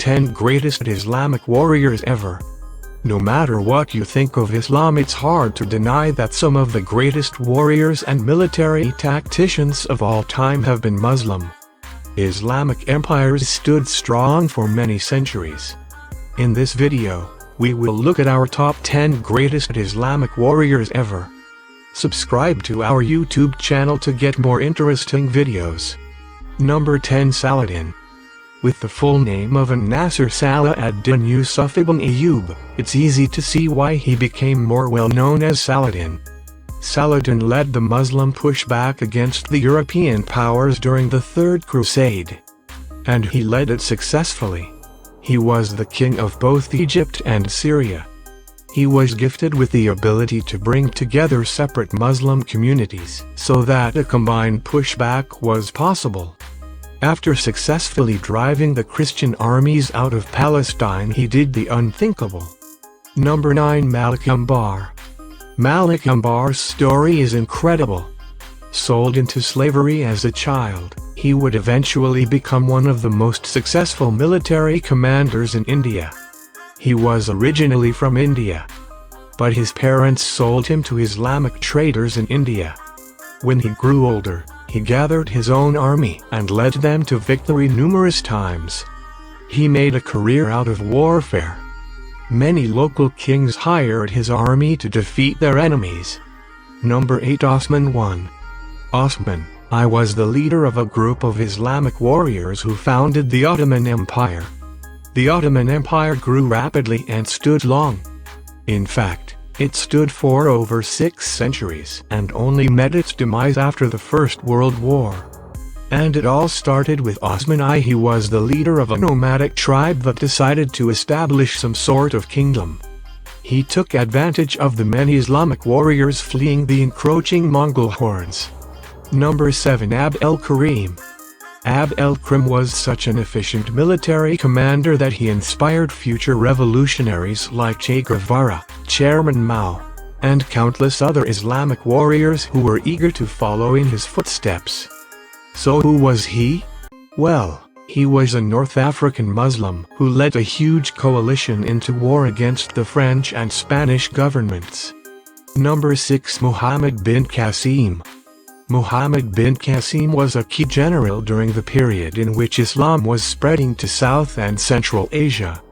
10 Greatest Islamic Warriors Ever. No matter what you think of Islam, it's hard to deny that some of the greatest warriors and military tacticians of all time have been Muslim. Islamic empires stood strong for many centuries. In this video, we will look at our top 10 greatest Islamic warriors ever. Subscribe to our YouTube channel to get more interesting videos. Number 10. Saladin. With the full name of An-Nasir Salah ad-Din Yusuf ibn Ayyub, it's easy to see why he became more well known as Saladin. Saladin led the Muslim pushback against the European powers during the Third Crusade. And he led it successfully. He was the king of both Egypt and Syria. He was gifted with the ability to bring together separate Muslim communities so that a combined pushback was possible. After successfully driving the Christian armies out of Palestine, he did the unthinkable. Number 9. Malik Ambar. Malik Ambar's story is incredible. Sold into slavery as a child, he would eventually become one of the most successful military commanders in India. He was originally from India, but his parents sold him to Islamic traders in India. When he grew older, he gathered his own army and led them to victory numerous times. He made a career out of warfare. Many local kings hired his army to defeat their enemies. Number 8. Osman I. Osman I was the leader of a group of Islamic warriors who founded the Ottoman Empire. The Ottoman Empire grew rapidly and stood long. In fact, it stood for over 6 centuries and only met its demise after the First World War. And it all started with Osman I. He was the leader of a nomadic tribe that decided to establish some sort of kingdom. He took advantage of the many Islamic warriors fleeing the encroaching Mongol hordes. Number 7. Abd el-Karim. Abd el-Karim was such an efficient military commander that he inspired future revolutionaries like Che Guevara, Chairman Mao, and countless other Islamic warriors who were eager to follow in his footsteps. So who was he? Well, he was a North African Muslim who led a huge coalition into war against the French and Spanish governments. Number 6. Muhammad bin Qasim. Muhammad bin Qasim was a key general during the period in which Islam was spreading to South and Central Asia.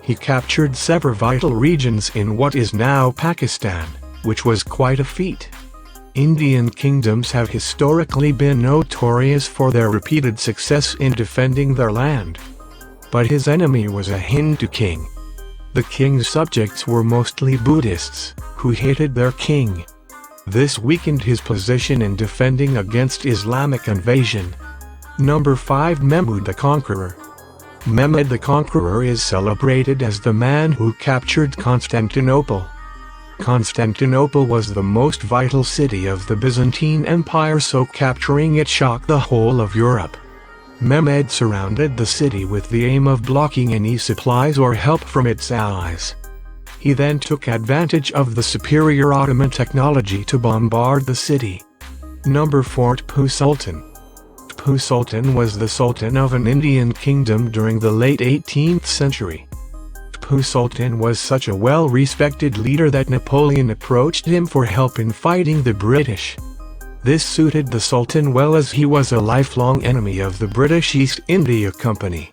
He captured several vital regions in what is now Pakistan, which was quite a feat. Indian kingdoms have historically been notorious for their repeated success in defending their land. But his enemy was a Hindu king. The king's subjects were mostly Buddhists, who hated their king. This weakened his position in defending against Islamic invasion. Number 5. Mehmud the Conqueror. Mehmud the Conqueror is celebrated as the man who captured Constantinople. Constantinople was the most vital city of the Byzantine Empire, so capturing it shocked the whole of Europe. Mehmud surrounded the city with the aim of blocking any supplies or help from its allies. He then took advantage of the superior Ottoman technology to bombard the city. Number 4. Tipu Sultan. Tipu Sultan was the Sultan of an Indian kingdom during the late 18th century. Tipu Sultan was such a well-respected leader that Napoleon approached him for help in fighting the British. This suited the Sultan well, as he was a lifelong enemy of the British East India Company.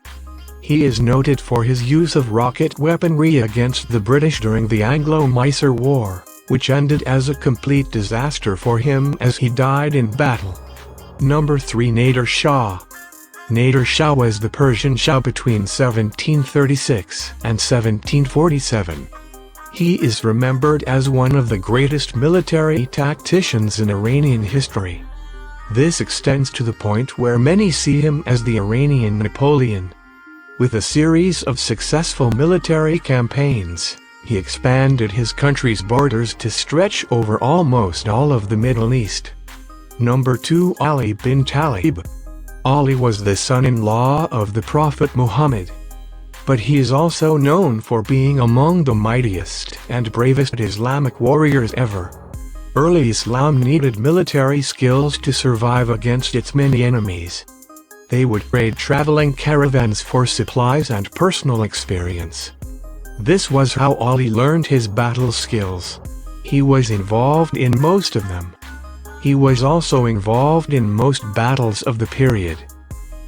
He is noted for his use of rocket weaponry against the British during the Anglo-Mysore War, which ended as a complete disaster for him as he died in battle. Number 3. Nader Shah. Nader Shah was the Persian Shah between 1736 and 1747. He is remembered as one of the greatest military tacticians in Iranian history. This extends to the point where many see him as the Iranian Napoleon. With a series of successful military campaigns, he expanded his country's borders to stretch over almost all of the Middle East. Number 2. Ali bin Talib. Ali was the son-in-law of the Prophet Muhammad. But he is also known for being among the mightiest and bravest Islamic warriors ever. Early Islam needed military skills to survive against its many enemies. They would raid traveling caravans for supplies and personal experience. This was how Ali learned his battle skills. He was involved in most of them. He was also involved in most battles of the period.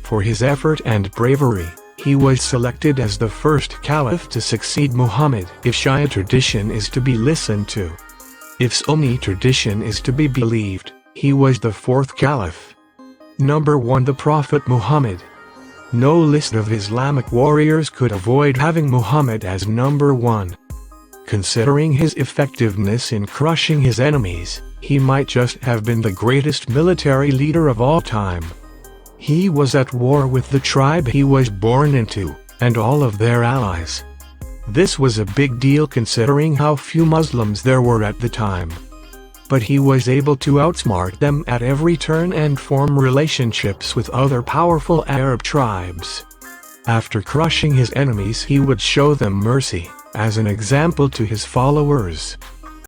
For his effort and bravery, he was selected as the first caliph to succeed Muhammad if Shia tradition is to be listened to. If Sunni tradition is to be believed, he was the fourth caliph. Number 1. The Prophet Muhammad. No list of Islamic warriors could avoid having Muhammad as number 1. Considering his effectiveness in crushing his enemies, he might just have been the greatest military leader of all time. He was at war with the tribe he was born into, and all of their allies. This was a big deal considering how few Muslims there were at the time. But he was able to outsmart them at every turn and form relationships with other powerful Arab tribes. After crushing his enemies, he would show them mercy, as an example to his followers.